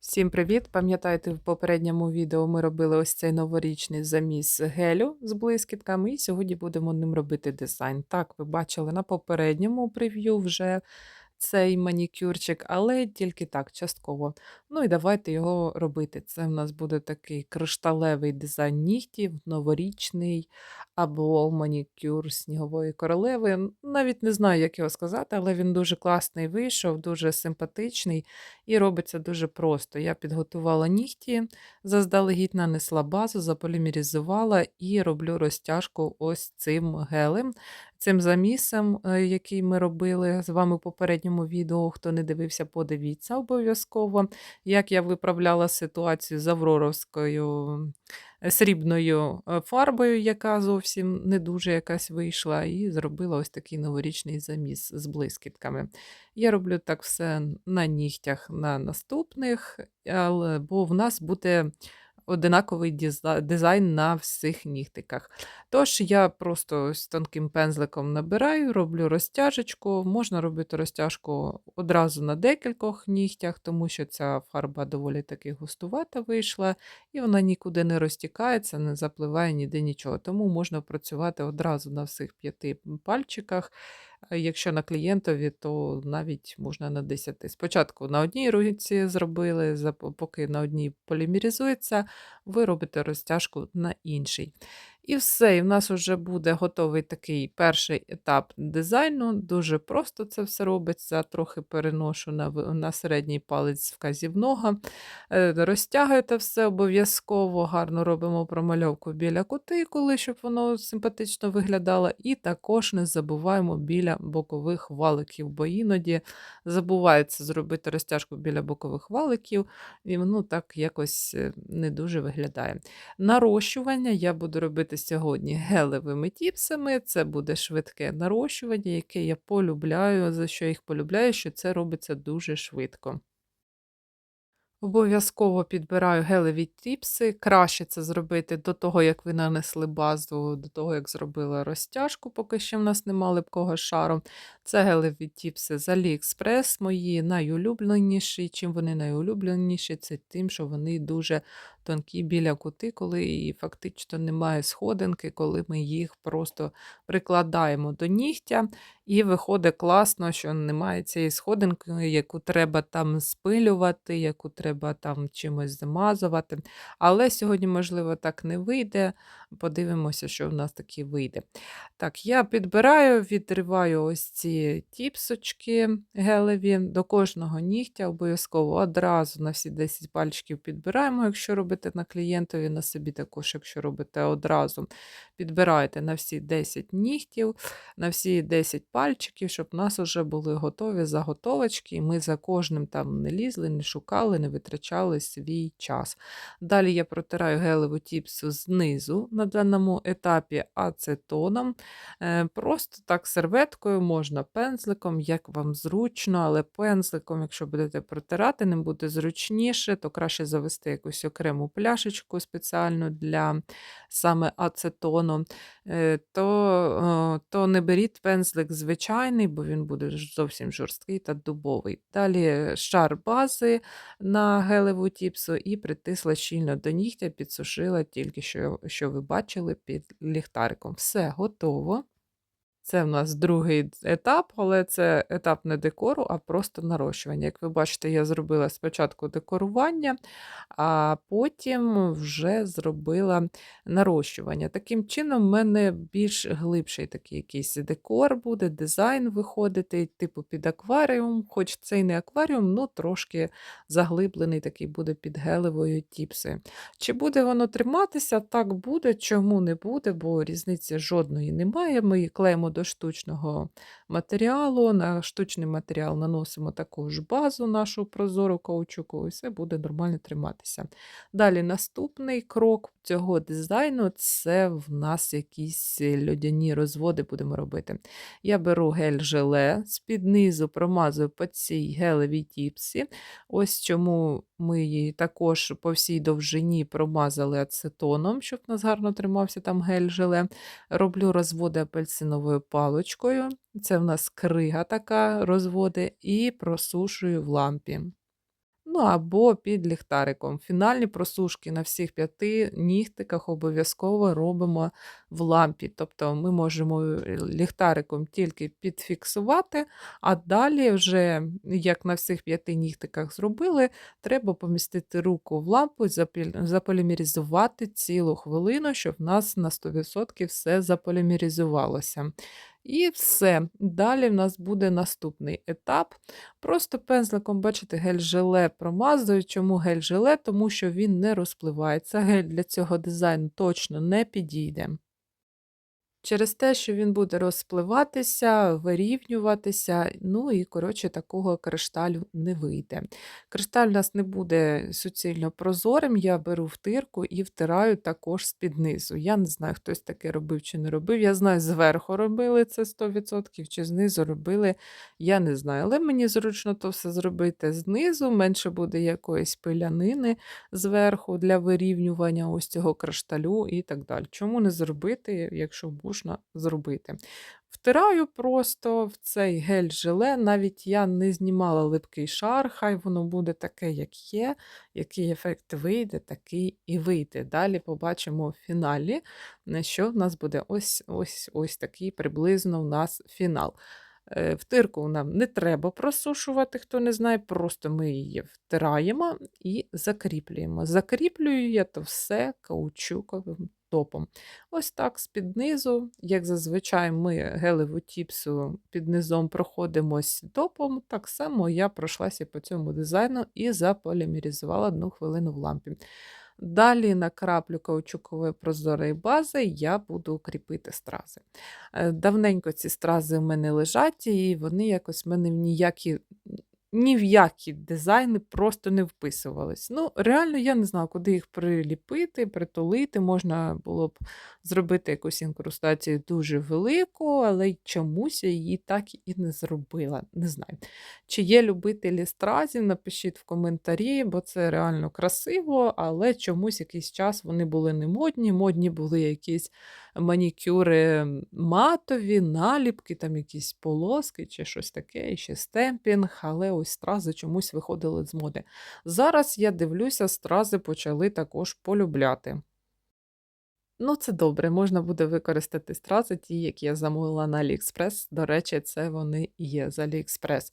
Всім привіт! Пам'ятаєте, в попередньому відео ми робили ось цей новорічний заміс гелю з блискітками, і сьогодні будемо ним робити дизайн. Так, ви бачили на попередньому прев'ю вже цей манікюрчик, але тільки так, частково. Ну і давайте його робити. Це в нас буде такий кришталевий дизайн нігтів, новорічний, або манікюр снігової королеви. Навіть не знаю, як його сказати, але він дуже класний вийшов, дуже симпатичний і робиться дуже просто. Я підготувала нігті, заздалегідь нанесла базу, заполімеризувала і роблю розтяжку ось цим гелем. Цим замісом, який ми робили з вами в попередньому відео, хто не дивився, подивіться обов'язково, як я виправляла ситуацію з авроровською срібною фарбою, яка зовсім не дуже якась вийшла, і зробила ось такий новорічний заміс з блискітками. Я роблю так все на нігтях на наступних, бо в нас буде одинаковий дизайн на всіх нігтиках. Тож я просто ось тонким пензликом набираю, роблю розтяжечку. Можна робити розтяжку одразу на декількох нігтях, тому що ця фарба доволі таки густувата вийшла, і вона нікуди не розтікається, не запливає ніде нічого. Тому можна працювати одразу на всіх 5 пальчиках. Якщо на клієнтові, то навіть можна на 10. Спочатку на одній руці зробили, поки на одній полімеризується, ви робите розтяжку на іншій. І все, і в нас вже буде готовий такий перший етап дизайну. Дуже просто це все робиться. Трохи переношу на середній палець вказівного. Розтягуєте все обов'язково, гарно робимо промальовку біля кутикули, щоб воно симпатично виглядало. І також не забуваємо біля бокових валиків, бо іноді забувається зробити розтяжку біля бокових валиків, і воно так якось не дуже виглядає. Нарощування я буду робити сьогодні гелевими тіпсами. Це буде швидке нарощування, яке я полюбляю. За що я їх полюбляю, що це робиться дуже швидко. Обов'язково підбираю гелеві тіпси. Краще це зробити до того, як ви нанесли базу, до того, як зробили розтяжку, поки що в нас нема липкого шару. Це гелеві тіпси з AliExpress, мої найулюбленіші. Чим вони найулюбленіші? Це тим, що вони дуже тонкі біля кутикули і фактично немає сходинки, коли ми їх просто прикладаємо до нігтя. І виходить класно, що немає цієї сходинки, яку треба там спилювати, яку треба там чимось замазувати. Але сьогодні, можливо, так не вийде. Подивимося, що в нас таки вийде. Так, я підбираю, відриваю ось ці тіпсочки гелеві. До кожного нігтя обов'язково одразу на всі 10 пальчиків підбираємо, якщо робите на клієнтові, на собі також, якщо робите одразу. Підбирайте на всі 10 нігтів, на всі 10 пальчиків, щоб у нас вже були готові заготовочки, і ми за кожним там не лізли, не шукали, не витрачали свій час. Далі я протираю гелеву тіпсу знизу на даному етапі ацетоном. Просто так серветкою, можна пензликом, як вам зручно, але пензликом, якщо будете протирати, ним буде зручніше, то краще завести якусь окрему пляшечку спеціальну для саме ацетону. То не беріть пензлик звичайний, бо він буде зовсім жорсткий та дубовий. Далі шар бази на гелеву тіпсу і притисла щільно до нігтя, підсушила тільки що ви бачили під ліхтариком. Все готово. Це в нас другий етап, але це етап не декору, а просто нарощування. Як ви бачите, я зробила спочатку декорування, а потім вже зробила нарощування. Таким чином, в мене більш глибший такий якийсь декор буде, дизайн виходити, типу під акваріум, хоч це і не акваріум, ну трошки заглиблений такий буде під гелевою тіпсою. Чи буде воно триматися? Так буде, чому не буде, бо різниці жодної немає. Ми клеїмо до штучного матеріалу, на штучний матеріал наносимо таку ж базу нашу прозору каучуку, і все буде нормально триматися. Далі наступний крок цього дизайну – це в нас якісь льодяні розводи будемо робити. Я беру гель-желе, з-під низу промазую по цій гелевій тіпсі. Ось чому ми її також по всій довжині промазали ацетоном, щоб у нас гарно тримався там гель-желе. Роблю розводи апельсиновою паличкою. Це в нас крига така розводи, і просушую в лампі. ну або під ліхтариком. Фінальні просушки на всіх 5 нігтиках обов'язково робимо в лампі. Тобто ми можемо ліхтариком тільки підфіксувати, а далі вже, як на всіх 5 нігтиках зробили, треба помістити руку в лампу і заполімеризувати цілу хвилину, щоб в нас на 100% все заполімеризувалося. І все. Далі в нас буде наступний етап. Просто пензликом, бачите, гель-желе промазую. Чому гель-желе? Тому що він не розпливається. Гель для цього дизайну точно не підійде. Через те, що він буде розпливатися, вирівнюватися, ну і, коротше, такого кришталю не вийде. Кришталь у нас не буде суцільно прозорим, я беру втирку і втираю також з-під низу. Я не знаю, хтось таке робив чи не робив. Я знаю, зверху робили це 100%, чи знизу робили, я не знаю. Але мені зручно то все зробити знизу, менше буде якоїсь пилянини зверху для вирівнювання ось цього кришталю і так далі. Чому не зробити, якщо можна зробити? Втираю просто в цей гель-желе, навіть я не знімала липкий шар, хай воно буде таке, як є, який ефект вийде, такий і вийде. Далі побачимо в фіналі, що в нас буде ось такий приблизно у нас фінал. Втирку нам не треба просушувати, хто не знає, просто ми її втираємо і закріплюємо. Закріплюю я то все каучуковим топом. Ось так з-під низу, як зазвичай ми гелеву тіпсу під низом проходимось топом, так само я пройшлася по цьому дизайну і заполімеризувала 1 хвилину в лампі. Далі накраплю каучукової прозорої бази, я буду кріпити стрази. Давненько ці стрази в мене лежать, і вони якось в мене ні в які дизайни просто не вписувались. Ну, реально, я не знала, куди їх приліпити, притулити. Можна було б зробити якусь інкрустацію дуже велику, але чомусь я її так і не зробила. Не знаю. Чи є любителі стразів, напишіть в коментарі, бо це реально красиво, але чомусь якийсь час вони були не модні. Модні були якісь манікюри матові, наліпки, там якісь полоски чи щось таке, і ще стемпінг, але ось стрази чомусь виходили з моди. Зараз я дивлюся, стрази почали також полюбляти. Ну, це добре, можна буде використати стрази, ті, які я замовила на AliExpress. До речі, це вони і є з AliExpress.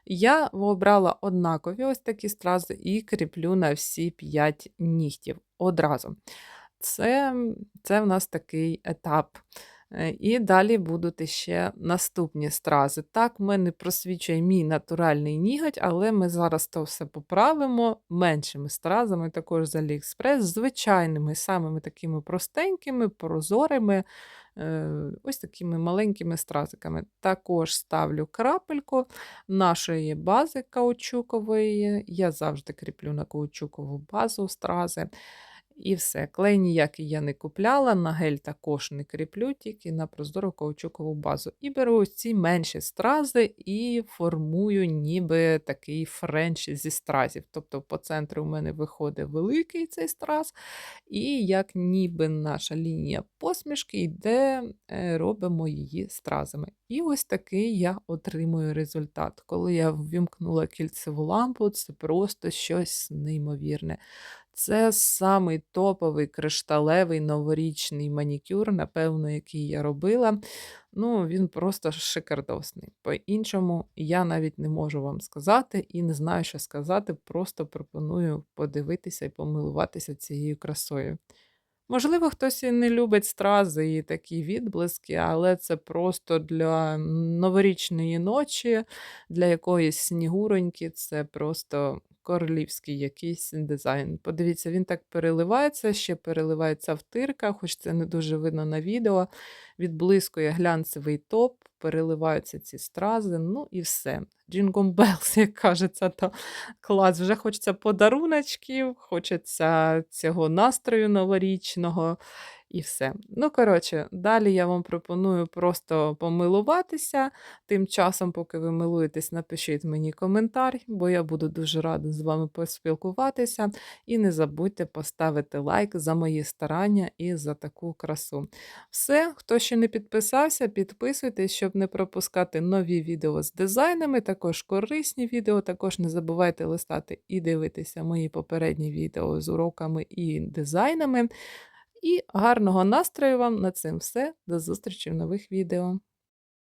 Я обрала однакові ось такі стрази і кріплю на всі 5 нігтів одразу. Це в нас такий етап. І далі будуть ще наступні стрази. Так, в мене просвічує мій натуральний ніготь, але ми зараз то все поправимо меншими стразами, також з AliExpress, звичайними, самими такими простенькими, прозорими, ось такими маленькими стразиками. Також ставлю крапельку нашої бази каучукової. Я завжди кріплю на каучукову базу стрази. І все. Клей ніякий я не купляла, на гель також не кріплю, тільки на прозору каучукову базу. І беру ось ці менші стрази і формую ніби такий френч зі стразів. Тобто по центру у мене виходить великий цей страз, і як ніби наша лінія посмішки йде, робимо її стразами. І ось такий я отримую результат. Коли я ввімкнула кільцеву лампу, це просто щось неймовірне. Це самий топовий кришталевий новорічний манікюр, напевно, який я робила. Ну, він просто шикардосний. По-іншому я навіть не можу вам сказати і не знаю, що сказати. Просто пропоную подивитися і помилуватися цією красою. Можливо, хтось і не любить стрази і такі відблиски, але це просто для новорічної ночі, для якоїсь снігуроньки, це просто королівський якийсь дизайн. Подивіться, він так переливається, ще переливається втирка, хоч це не дуже видно на відео. Відблискує глянцевий топ, переливаються ці стрази, ну і все. Jingle bells, як кажеться, то клас. Вже хочеться подаруночків, хочеться цього настрою новорічного. і все. Ну, коротше, далі я вам пропоную просто помилуватися. Тим часом, поки ви милуєтесь, напишіть мені коментар, бо я буду дуже рада з вами поспілкуватися. І не забудьте поставити лайк за мої старання і за таку красу. Все, хто ще не підписався, підписуйтесь, щоб не пропускати нові відео з дизайнами, також корисні відео. Також не забувайте листати і дивитися мої попередні відео з уроками і дизайнами. І гарного настрою вам! На цим все. До зустрічі в нових відео.